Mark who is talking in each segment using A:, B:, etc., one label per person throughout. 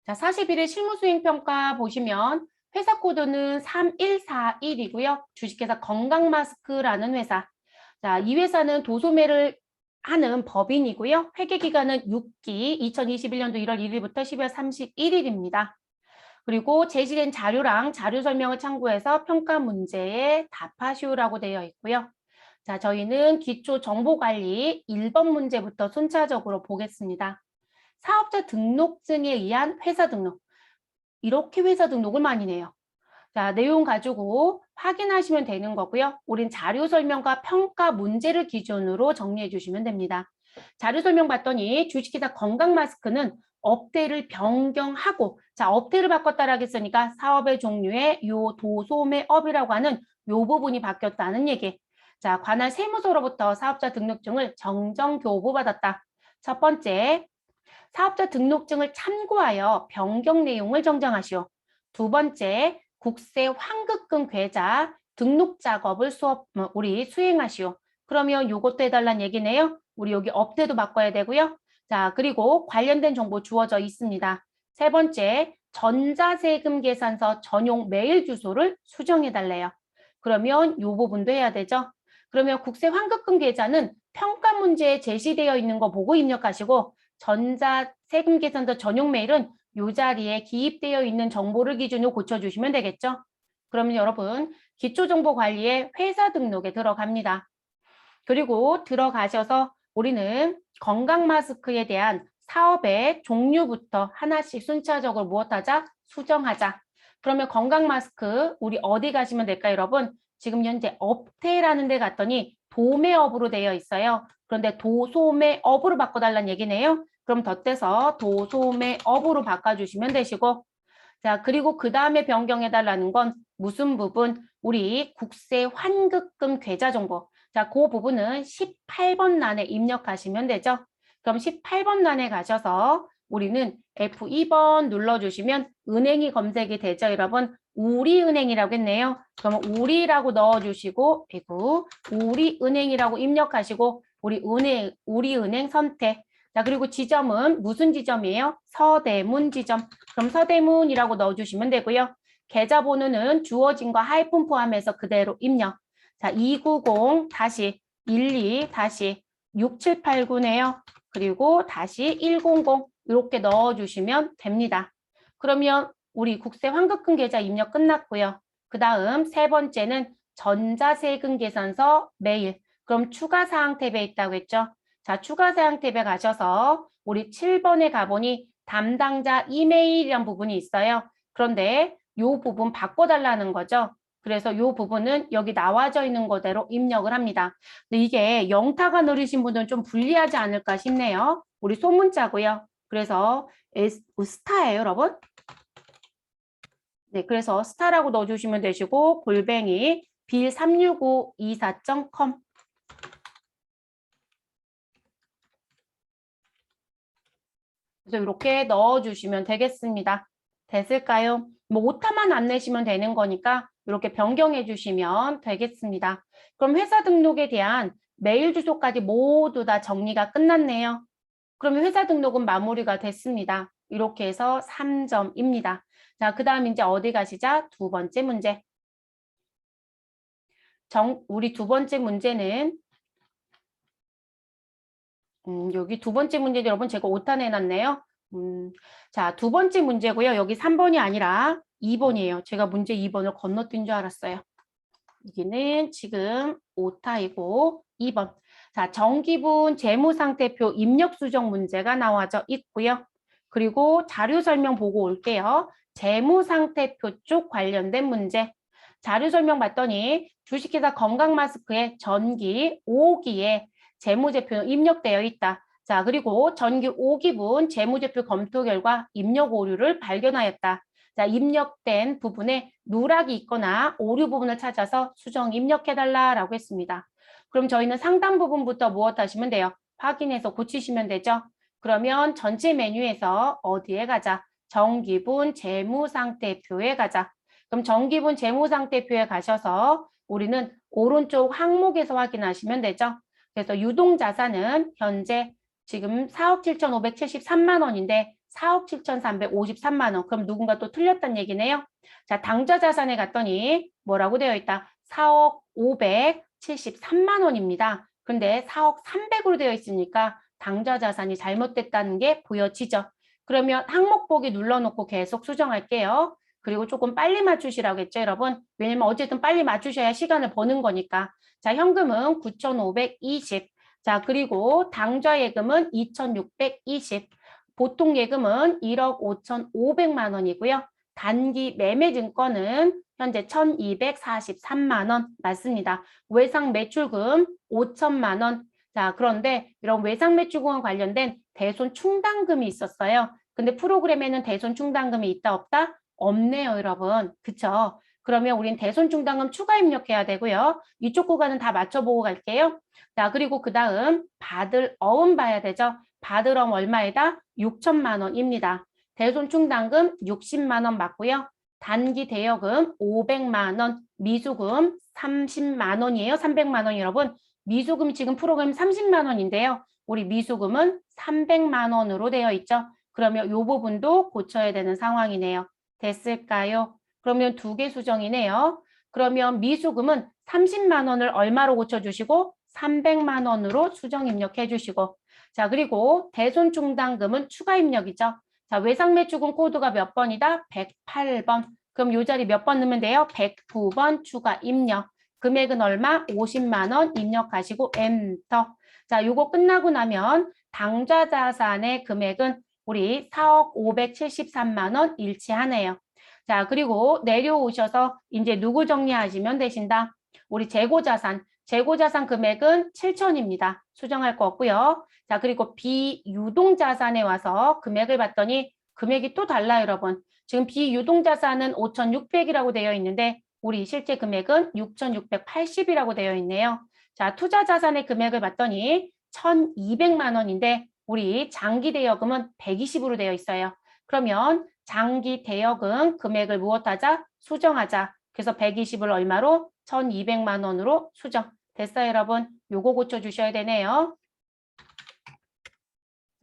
A: 자, 41일 실무수행평가 보시면 회사 코드는 3141이고요. 주식회사 건강마스크라는 회사. 자, 이 회사는 도소매를 하는 법인이고요. 회계기간은 6기 2021년도 1월 1일부터 12월 31일입니다. 그리고 제시된 자료랑 자료 설명을 참고해서 평가 문제에 답하시오라고 되어 있고요. 자, 저희는 기초정보관리 1번 문제부터 순차적으로 보겠습니다. 사업자 등록증에 의한 회사 등록. 이렇게 회사 등록을 많이 내요. 자, 내용 가지고 확인하시면 되는 거고요. 우린 자료 설명과 평가 문제를 기준으로 정리해 주시면 됩니다. 자료 설명 봤더니 주식회사 건강마스크는 업태를 변경하고, 자, 업태를 바꿨다라고 했으니까 사업의 종류에 요 도소매업이라고 하는 요 부분이 바뀌었다는 얘기. 자, 관할 세무서로부터 사업자 등록증을 정정 교부받았다. 첫 번째, 사업자 등록증을 참고하여 변경 내용을 정정하시오. 두 번째, 국세 환급금 계좌 등록 작업을 우리 수행하시오. 그러면 요것도 해달라는 얘기네요. 우리 여기 업태도 바꿔야 되고요. 자, 그리고 관련된 정보 주어져 있습니다. 세 번째, 전자세금 계산서 전용 메일 주소를 수정해달래요. 그러면 요 부분도 해야 되죠. 그러면 국세 환급금 계좌는 평가 문제에 제시되어 있는 거 보고 입력하시고, 전자세금 계산서 전용 메일은 이 자리에 기입되어 있는 정보를 기준으로 고쳐주시면 되겠죠. 그러면 여러분 기초정보관리에 회사 등록에 들어갑니다. 그리고 들어가셔서 우리는 건강마스크에 대한 사업의 종류부터 하나씩 순차적으로 무엇하자? 수정하자. 그러면 건강마스크 우리 어디 가시면 될까요, 여러분? 지금 현재 업태라는 데 갔더니 도매업으로 되어 있어요. 그런데 도소매업으로 바꿔달라는 얘기네요. 그럼 덧대서 도소매업으로 바꿔주시면 되시고, 자, 그리고 그 다음에 변경해달라는 건 무슨 부분? 우리 국세 환급금 계좌 정보. 자, 그 부분은 18번 란에 입력하시면 되죠. 그럼 18번 란에 가셔서 우리는 F2번 눌러주시면 은행이 검색이 되죠, 여러분. 우리은행이라고 했네요. 그러면 우리라고 넣어주시고, 그리고 우리은행이라고 입력하시고, 우리은행 선택. 자, 그리고 지점은 무슨 지점이에요? 서대문 지점. 그럼 서대문이라고 넣어주시면 되고요. 계좌번호는 주어진 거 하이픈 포함해서 그대로 입력. 자, 290-12-6789네요. 그리고 다시 100 이렇게 넣어주시면 됩니다. 그러면 우리 국세 환급금 계좌 입력 끝났고요. 그 다음 세 번째는 전자세금 계산서 메일. 그럼 추가사항 탭에 있다고 했죠. 자, 추가사항 탭에 가셔서 우리 7번에 가보니 담당자 이메일이란 부분이 있어요. 그런데 이 부분 바꿔달라는 거죠. 그래서 이 부분은 여기 나와져 있는 거대로 입력을 합니다. 근데 이게 영타가 느리신 분들은 좀 불리하지 않을까 싶네요. 우리 소문자고요. 그래서 스타예요, 여러분. 네, 그래서 스타라고 넣어주시면 되시고 골뱅이 빌36524.com 그래서 이렇게 넣어주시면 되겠습니다. 됐을까요? 뭐 오타만 안 내시면 되는 거니까 이렇게 변경해 주시면 되겠습니다. 그럼 회사 등록에 대한 메일 주소까지 모두 다 정리가 끝났네요. 그러면 회사 등록은 마무리가 됐습니다. 이렇게 해서 3점입니다. 자, 그 다음 이제 어디 가시자? 두 번째 문제. 우리 두 번째 문제는 여기 두 번째 문제 여러분 제가 오타 내놨네요. 자, 두 번째 문제고요. 여기 3번이 아니라 2번이에요. 제가 문제 2번을 건너뛴 줄 알았어요. 여기는 지금 오타이고 2번. 자, 정기분 재무상태표 입력 수정 문제가 나와져 있고요. 그리고 자료 설명 보고 올게요. 재무상태표 쪽 관련된 문제. 자료 설명 봤더니 주식회사 건강마스크의 전기 5기에 재무제표는 입력되어 있다. 자, 그리고 전기 5기분 재무제표 검토 결과 입력 오류를 발견하였다. 자, 입력된 부분에 누락이 있거나 오류 부분을 찾아서 수정 입력해달라라고 했습니다. 그럼 저희는 상단 부분부터 무엇 하시면 돼요? 확인해서 고치시면 되죠? 그러면 전체 메뉴에서 어디에 가자? 정기분 재무상태표에 가자. 그럼 정기분 재무상태표에 가셔서 우리는 오른쪽 항목에서 확인하시면 되죠? 그래서 유동자산은 현재 지금 4억 7,573만 원인데 4억 7,353만 원. 그럼 누군가 또 틀렸단 얘기네요. 자, 당좌 자산에 갔더니 뭐라고 되어 있다? 4억 573만 원입니다. 근데 4억 300으로 되어 있으니까 당좌 자산이 잘못됐다는 게 보여지죠. 그러면 항목 보기 눌러놓고 계속 수정할게요. 그리고 조금 빨리 맞추시라고 했죠, 여러분. 왜냐면 어쨌든 빨리 맞추셔야 시간을 버는 거니까. 자, 현금은 9,520. 자, 그리고 당좌 예금은 2,620. 보통 예금은 1억 5,500만 원이고요. 단기 매매 증권은 현재 1,243만 원 맞습니다. 외상 매출금 5천만 원. 자, 그런데 이런 외상 매출금과 관련된 대손 충당금이 있었어요. 근데 프로그램에는 대손 충당금이 있다 없다? 없네요, 여러분. 그쵸? 그러면 우린 대손 충당금 추가 입력해야 되고요. 이쪽 구간은 다 맞춰보고 갈게요. 자, 그리고 그 다음 받을 어음 봐야 되죠. 받을 어음 얼마에다? 6천만 원입니다. 대손 충당금 60만 원 맞고요. 단기 대여금 500만 원, 미수금 30만 원이에요. 300만 원 여러분. 미수금 지금 프로그램 30만 원인데요. 우리 미수금은 300만 원으로 되어 있죠. 그러면 이 부분도 고쳐야 되는 상황이네요. 됐을까요? 그러면 두 개 수정이네요. 그러면 미수금은 30만 원을 얼마로 고쳐주시고 300만 원으로 수정 입력해 주시고 자 그리고 대손 충당금은 추가 입력이죠. 자 외상매출금 코드가 몇 번이다? 108번. 그럼 이 자리 몇 번 넣으면 돼요? 109번 추가 입력. 금액은 얼마? 50만 원 입력하시고 엔터. 자 요거 끝나고 나면 당좌 자산의 금액은 우리 4억 573만 원 일치하네요. 자, 그리고 내려오셔서 이제 누구 정리하시면 되신다? 우리 재고자산. 재고자산 금액은 7천입니다. 수정할 거 없고요. 자, 그리고 비유동자산에 와서 금액을 봤더니 금액이 또 달라요, 여러분. 지금 비유동자산은 5,600이라고 되어 있는데 우리 실제 금액은 6,680이라고 되어 있네요. 자, 투자자산의 금액을 봤더니 1,200만 원인데 우리 장기 대여금은 120으로 되어 있어요. 그러면 장기 대여금 금액을 무엇하자? 수정하자. 그래서 120을 얼마로? 1,200만 원으로 수정. 됐어요, 여러분? 요거 고쳐주셔야 되네요.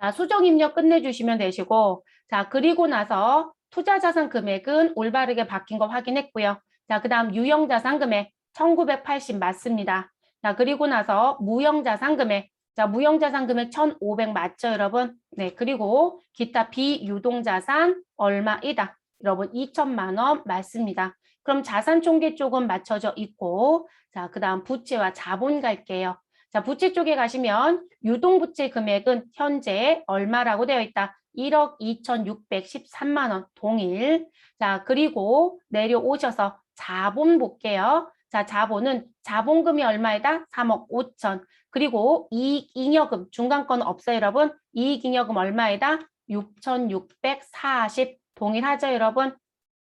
A: 자, 수정 입력 끝내주시면 되시고 자, 그리고 나서 투자자산 금액은 올바르게 바뀐 거 확인했고요. 자, 그 다음 유형자산 금액 1,980 맞습니다. 자, 그리고 나서 무형자산 금액 자, 무형자산 금액 1,500 맞죠, 여러분? 네, 그리고 기타 비유동자산 얼마이다? 여러분, 2천만 원 맞습니다. 그럼 자산 총계 쪽은 맞춰져 있고, 자, 그 다음 부채와 자본 갈게요. 자, 부채 쪽에 가시면 유동부채 금액은 현재 얼마라고 되어 있다? 1억 2,613만 원 동일. 자, 그리고 내려오셔서 자본 볼게요. 자, 자본은 자본금이 얼마이다? 3억 5천. 그리고 이익잉여금 중간 건 없어요, 여러분. 이익잉여금 얼마이다? 6,640 동일하죠, 여러분.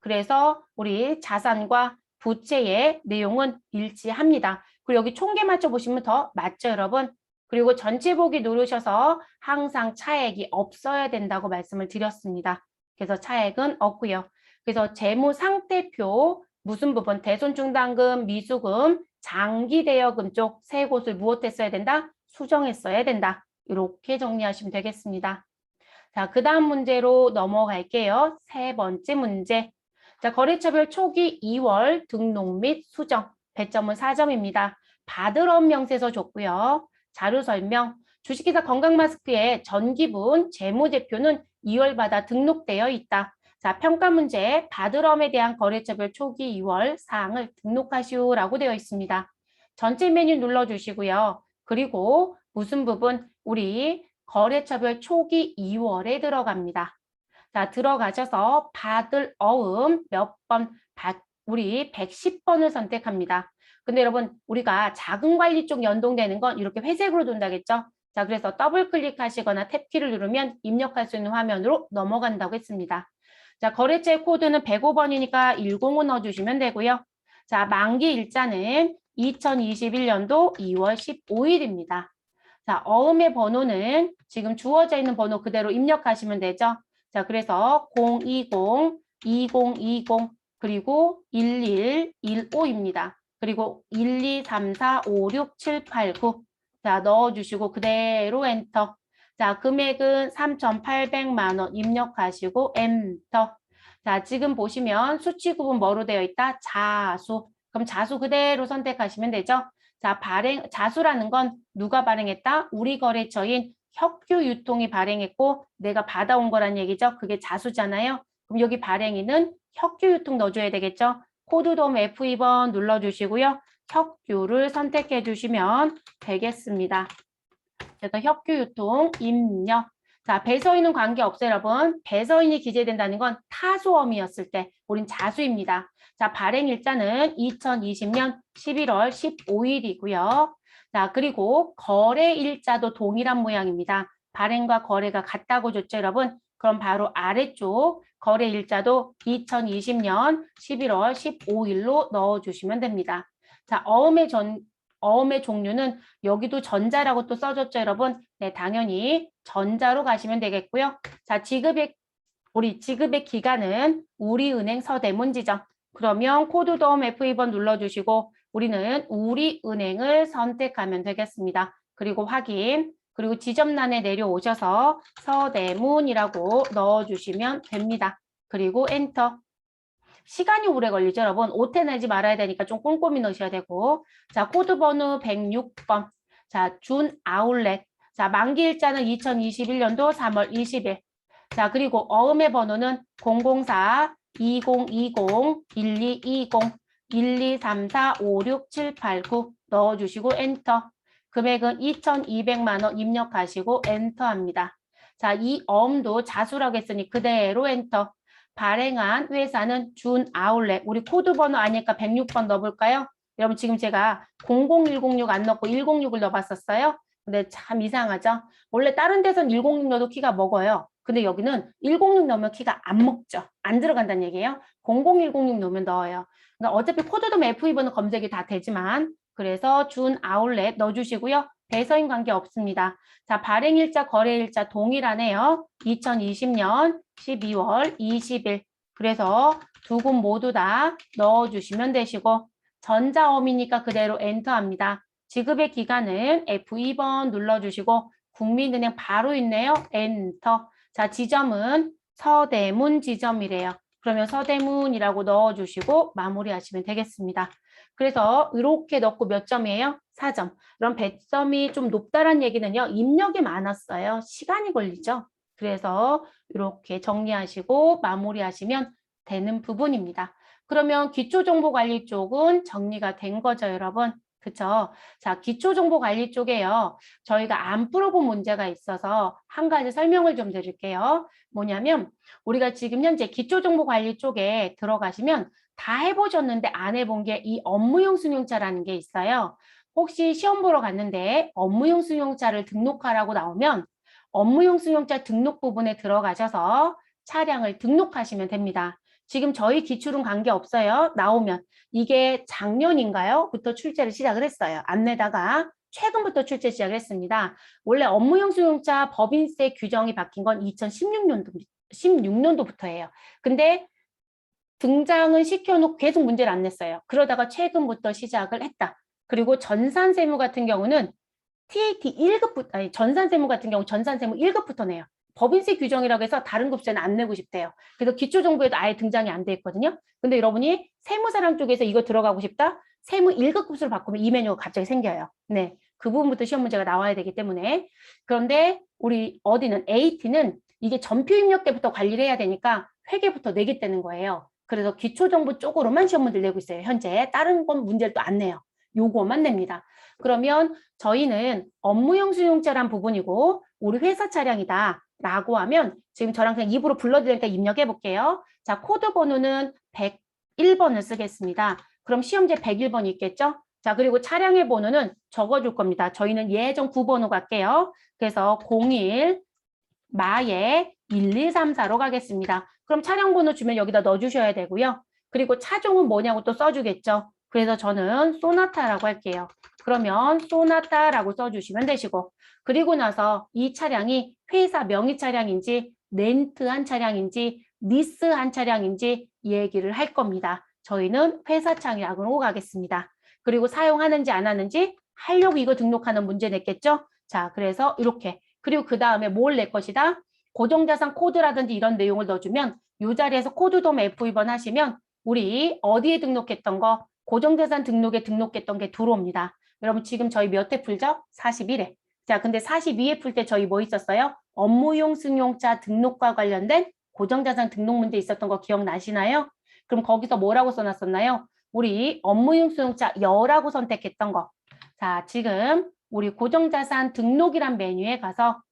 A: 그래서 우리 자산과 부채의 내용은 일치합니다. 그리고 여기 총계 맞춰보시면 더 맞죠, 여러분. 그리고 전체 보기 누르셔서 항상 차액이 없어야 된다고 말씀을 드렸습니다. 그래서 차액은 없고요. 그래서 재무상태표 무슨 부분? 대손충당금, 미수금, 장기대여금 쪽 세 곳을 무엇했어야 된다? 수정했어야 된다. 이렇게 정리하시면 되겠습니다. 자, 그 다음 문제로 넘어갈게요. 세 번째 문제. 자, 거래처별 초기 2월 등록 및 수정. 배점은 4점입니다. 받으러 명세서 줬고요. 자료 설명. 주식회사 건강마스크의 전기분 재무제표는 2월마다 등록되어 있다. 자, 평가 문제 받으럼에 대한 거래처별 초기 2월 사항을 등록하시오라고 되어 있습니다. 전체 메뉴 눌러주시고요. 그리고 무슨 부분? 우리 거래처별 초기 2월에 들어갑니다. 자, 들어가셔서 받을 어음 몇 번, 우리 110번을 선택합니다. 근데 여러분, 우리가 자금관리 쪽 연동되는 건 이렇게 회색으로 돈다겠죠? 자, 그래서 더블 클릭하시거나 탭키를 누르면 입력할 수 있는 화면으로 넘어간다고 했습니다. 자, 거래처 코드는 105번이니까 10을 넣어주시면 되고요. 자, 만기 일자는 2021년도 2월 15일입니다. 자, 어음의 번호는 지금 주어져 있는 번호 그대로 입력하시면 되죠. 자, 그래서 020, 2020, 그리고 1115입니다. 그리고 1, 2, 3, 4, 5, 6, 7, 8, 9. 자, 넣어주시고 그대로 엔터. 자, 금액은 3,800만 원 입력하시고 엔터. 자, 지금 보시면 수치 구분 뭐로 되어 있다? 자수. 그럼 자수 그대로 선택하시면 되죠. 자, 자수라는 건 누가 발행했다? 우리 거래처인 혁규유통이 발행했고 내가 받아온 거란 얘기죠. 그게 자수잖아요. 그럼 여기 발행인은 혁규유통 넣어줘야 되겠죠. 코드 도움 F2번 눌러주시고요. 혁규를 선택해 주시면 되겠습니다. 그래서 혁규유통 입력. 자, 배서인은 관계없어요, 여러분. 배서인이 기재된다는 건 타소엄이었을 때 우린 자수입니다. 자, 발행일자는 2020년 11월 15일이고요. 자, 그리고 거래일자도 동일한 모양입니다. 발행과 거래가 같다고 줬죠, 여러분. 그럼 바로 아래쪽 거래일자도 2020년 11월 15일로 넣어주시면 됩니다. 자, 어음의 종류는 여기도 전자라고 또 써줬죠, 여러분. 네, 당연히 전자로 가시면 되겠고요. 자, 지급의 기간은 우리은행 서대문지점. 그러면 코드 도움 F2번 눌러주시고 우리는 우리은행을 선택하면 되겠습니다. 그리고 확인. 그리고 지점란에 내려오셔서 서대문이라고 넣어주시면 됩니다. 그리고 엔터. 시간이 오래 걸리죠, 여러분. 오태 내지 말아야 되니까 좀 꼼꼼히 넣으셔야 되고. 자, 코드 번호 106번. 자, 준 아울렛. 자, 만기일자는 2021년도 3월 20일. 자, 그리고 어음의 번호는 004 2020 1220 1234 56 789 넣어주시고 엔터. 금액은 2,200만 원 입력하시고 엔터합니다. 자, 이 어음도 자수라고 했으니 그대로 엔터. 발행한 회사는 준 아울렛. 우리 코드 번호 아니까 106번 넣어볼까요? 여러분 지금 제가 00106 안 넣고 106을 넣어봤었어요. 근데 참 이상하죠? 원래 다른 데선 106 넣어도 키가 먹어요. 근데 여기는 106 넣으면 키가 안 먹죠. 안 들어간다는 얘기예요. 00106 넣으면 넣어요. 그러니까 어차피 코드도 F2번은 검색이 다 되지만 그래서 준 아울렛 넣어주시고요. 배서인 관계 없습니다. 자, 발행일자, 거래일자 동일하네요. 2020년 12월 20일. 그래서 두 곳 모두 다 넣어주시면 되시고 전자어미니까 그대로 엔터합니다. 지급의 기간은 F2번 눌러주시고 국민은행 바로 있네요. 엔터. 자, 지점은 서대문 지점이래요. 그러면 서대문이라고 넣어주시고 마무리하시면 되겠습니다. 그래서 이렇게 넣고 몇 점이에요? 4점. 그럼 배점이 좀 높다란 얘기는요. 입력이 많았어요. 시간이 걸리죠. 그래서 이렇게 정리하시고 마무리하시면 되는 부분입니다. 그러면 기초정보관리 쪽은 정리가 된 거죠, 여러분. 그쵸? 자, 기초정보관리 쪽에요. 저희가 안 풀어본 문제가 있어서 한 가지 설명을 좀 드릴게요. 뭐냐면 우리가 지금 현재 기초정보관리 쪽에 들어가시면 다 해보셨는데 안 해본 게 이 업무용 승용차라는 게 있어요. 혹시 시험 보러 갔는데 업무용 승용차를 등록하라고 나오면 업무용 승용차 등록 부분에 들어가셔서 차량을 등록하시면 됩니다. 지금 저희 기출은 관계없어요. 나오면 이게 작년인가요? 부터 출제를 시작을 했어요. 안내다가 최근부터 출제 시작을 했습니다. 원래 업무용 승용차 법인세 규정이 바뀐 건 2016년도부터예요. 근데 등장은 시켜놓고 계속 문제를 안 냈어요. 그러다가 최근부터 시작을 했다. 그리고 전산세무 같은 경우는 TAT 1급부터, 아니, 전산세무 같은 경우 전산세무 1급부터 내요. 법인세 규정이라고 해서 다른 급세는 안 내고 싶대요. 그래서 기초정보에도 아예 등장이 안 돼 있거든요. 근데 여러분이 세무사랑 쪽에서 이거 들어가고 싶다? 세무 1급 급수로 바꾸면 이 메뉴가 갑자기 생겨요. 네, 그 부분부터 시험 문제가 나와야 되기 때문에. 그런데 우리 어디는 AT는 이게 전표 입력 때부터 관리를 해야 되니까 회계부터 내겠다는 거예요. 그래서 기초정보 쪽으로만 시험 문제를 내고 있어요. 현재 다른 건 문제를 또 안 내요. 요거만 냅니다. 그러면 저희는 업무용 승용차란 부분이고 우리 회사 차량이다 라고 하면 지금 저랑 그냥 입으로 불러드리니까 입력해 볼게요. 자, 코드 번호는 101번을 쓰겠습니다. 그럼 시험제 101번이 있겠죠? 자, 그리고 차량의 번호는 적어줄 겁니다. 저희는 예정 9번으로 갈게요. 그래서 01 마에 1234로 가겠습니다. 그럼 차량 번호 주면 여기다 넣어주셔야 되고요. 그리고 차종은 뭐냐고 또 써주겠죠. 그래서 저는 소나타라고 할게요. 그러면 소나타라고 써주시면 되시고 그리고 나서 이 차량이 회사 명의 차량인지 렌트한 차량인지 리스한 차량인지 얘기를 할 겁니다. 저희는 회사 차량으로 가겠습니다. 그리고 사용하는지 안 하는지 하려고 이거 등록하는 문제 냈겠죠? 자, 그래서 이렇게 그리고 그 다음에 뭘 낼 것이다? 고정자산 코드라든지 이런 내용을 넣어주면 이 자리에서 코드 도면 F2번 하시면 우리 어디에 등록했던 거 고정자산 등록에 등록했던 게 들어옵니다. 여러분 지금 저희 몇 회 풀죠? 41회. 자, 근데 42회 풀 때 저희 뭐 있었어요? 업무용 승용차 등록과 관련된 고정자산 등록 문제 있었던 거 기억나시나요? 그럼 거기서 뭐라고 써놨었나요? 우리 업무용 승용차 여라고 선택했던 거. 자, 지금 우리 고정자산 등록이란 메뉴에 가서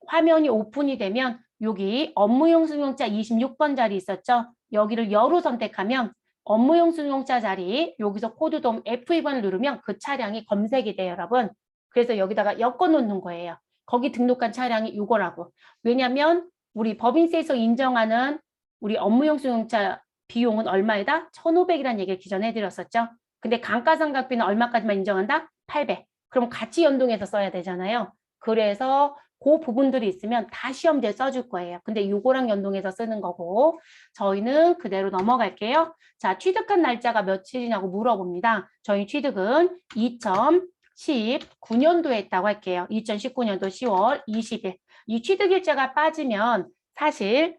A: 화면이 오픈이 되면 여기 업무용 승용차 26번 자리 있었죠? 여기를 여로 선택하면 업무용 승용차 자리 여기서 코드돔 F2번을 누르면 그 차량이 검색이 돼요, 여러분. 그래서 여기다가 엮어 놓는 거예요. 거기 등록한 차량이 이거라고. 왜냐면 우리 법인세에서 인정하는 우리 업무용 승용차 비용은 얼마이다? 1,500이라는 얘기를 기존에 해드렸었죠. 근데 감가상각비는 얼마까지만 인정한다? 800. 그럼 같이 연동해서 써야 되잖아요. 그래서 그 부분들이 있으면 다 시험지에 써줄 거예요. 근데 요거랑 연동해서 쓰는 거고 저희는 그대로 넘어갈게요. 자, 취득한 날짜가 며칠이냐고 물어봅니다. 저희 취득은 2019년도에 했다고 할게요. 2019년도 10월 20일. 이 취득일자가 빠지면 사실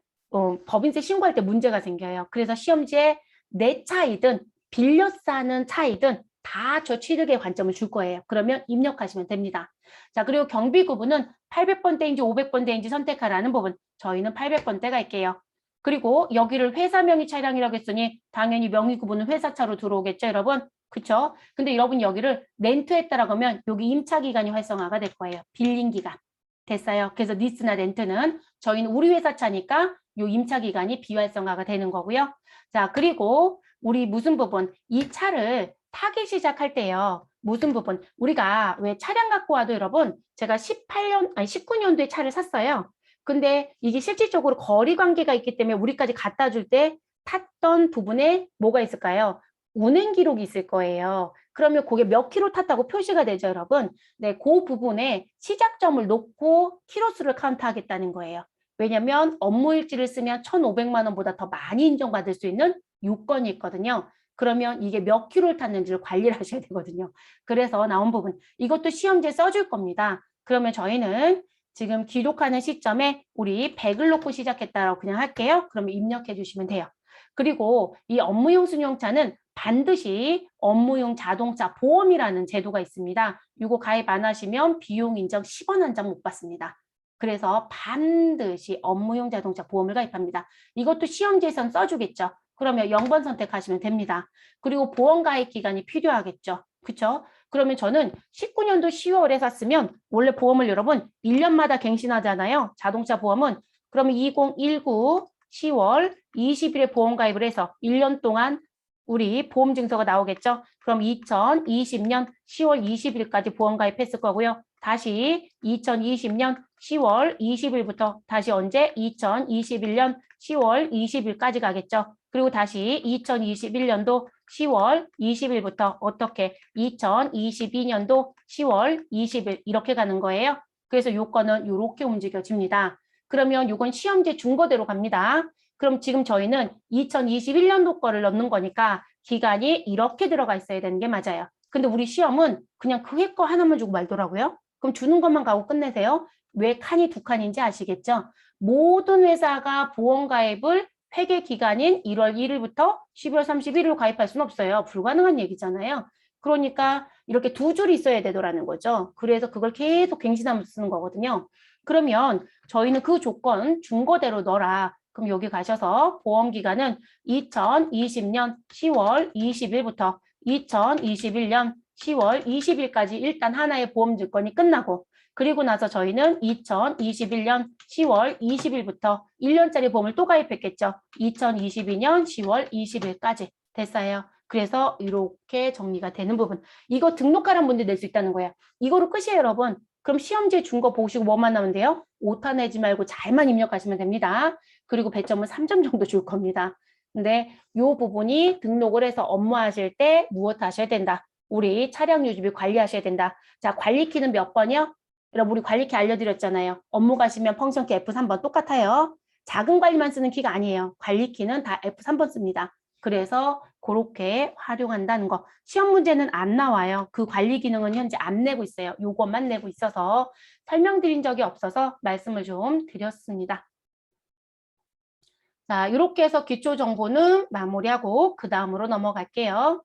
A: 법인세 신고할 때 문제가 생겨요. 그래서 시험지에 내 차이든 빌려 사는 차이든 다 저 취득의 관점을 줄 거예요. 그러면 입력하시면 됩니다. 자, 그리고 경비 구분은 800번대인지 500번대인지 선택하라는 부분. 저희는 800번대 갈게요. 그리고 여기를 회사 명의 차량이라고 했으니 당연히 명의 구분은 회사차로 들어오겠죠, 여러분? 그쵸? 근데 여러분 여기를 렌트했다라고 하면 여기 임차 기간이 활성화가 될 거예요. 빌린 기간. 됐어요. 그래서 리스나 렌트는 저희는 우리 회사 차니까 요 임차 기간이 비활성화가 되는 거고요. 자, 그리고 우리 무슨 부분? 이 차를 타기 시작할 때요. 무슨 부분? 우리가 왜 차량 갖고 와도 여러분, 제가 19년도에 차를 샀어요. 근데 이게 실질적으로 거리 관계가 있기 때문에 우리까지 갖다 줄 때 탔던 부분에 뭐가 있을까요? 운행 기록이 있을 거예요. 그러면 그게 몇 킬로 탔다고 표시가 되죠, 여러분? 네, 그 부분에 시작점을 놓고 킬로수를 카운트하겠다는 거예요. 왜냐면 업무일지를 쓰면 1,500만 원보다 더 많이 인정받을 수 있는 요건이 있거든요. 그러면 이게 몇 킬로를 탔는지를 관리를 하셔야 되거든요. 그래서 나온 부분, 이것도 시험지에 써줄 겁니다. 그러면 저희는 지금 기록하는 시점에 우리 100을 놓고 시작했다라고 그냥 할게요. 그러면 입력해 주시면 돼요. 그리고 이 업무용 승용차는 반드시 업무용 자동차 보험이라는 제도가 있습니다. 이거 가입 안 하시면 비용 인정 10원 한 장 못 받습니다. 그래서 반드시 업무용 자동차 보험을 가입합니다. 이것도 시험지에선 써주겠죠. 그러면 0번 선택하시면 됩니다. 그리고 보험 가입 기간이 필요하겠죠. 그렇죠? 그러면 저는 19년도 10월에 샀으면 원래 보험을 여러분 1년마다 갱신하잖아요. 자동차 보험은. 그러면 2019 10월 20일에 보험 가입을 해서 1년 동안 우리 보험 증서가 나오겠죠. 그럼 2020년 10월 20일까지 보험 가입했을 거고요. 다시 2020년 10월 20일부터 다시 언제? 2021년 10월 20일까지 가겠죠. 그리고 다시 2021년도 10월 20일부터 어떻게? 2022년도 10월 20일 이렇게 가는 거예요. 그래서 요건은 이렇게 움직여집니다. 그러면 이건 시험지 준거대로 갑니다. 그럼 지금 저희는 2021년도 거를 넣는 거니까 기간이 이렇게 들어가 있어야 되는 게 맞아요. 근데 우리 시험은 그냥 그 해 거 하나만 주고 말더라고요. 그럼 주는 것만 가고 끝내세요. 왜 칸이 두 칸인지 아시겠죠? 모든 회사가 보험 가입을 회계 기간인 1월 1일부터 12월 31일로 가입할 수는 없어요. 불가능한 얘기잖아요. 그러니까 이렇게 두 줄이 있어야 되더라는 거죠. 그래서 그걸 계속 갱신하면서 쓰는 거거든요. 그러면 저희는 그 조건 준거대로 넣어라. 그럼 여기 가셔서 보험기간은 2020년 10월 20일부터 2021년 10월 20일까지 일단 하나의 보험 증권이 끝나고 그리고 나서 저희는 2021년 10월 20일부터 1년짜리 보험을 또 가입했겠죠. 2022년 10월 20일까지 됐어요. 그래서 이렇게 정리가 되는 부분. 이거 등록하라는 문제 낼 수 있다는 거예요. 이거로 끝이에요, 여러분. 그럼 시험지에 준 거 보시고 뭐만 나오면 돼요? 오타 내지 말고 잘만 입력하시면 됩니다. 그리고 배점은 3점 정도 줄 겁니다. 근데 이 부분이 등록을 해서 업무하실 때 무엇 하셔야 된다? 우리 차량 유지비 관리하셔야 된다. 자, 관리키는 몇 번이요? 여러분 우리 관리키 알려드렸잖아요. 업무 가시면 펑션키 F3번 똑같아요. 작은 관리만 쓰는 키가 아니에요. 관리키는 다 F3번 씁니다. 그래서 그렇게 활용한다는 거. 시험 문제는 안 나와요. 그 관리 기능은 현재 안 내고 있어요. 요것만 내고 있어서 설명드린 적이 없어서 말씀을 좀 드렸습니다. 자, 이렇게 해서 기초 정보는 마무리하고 그 다음으로 넘어갈게요.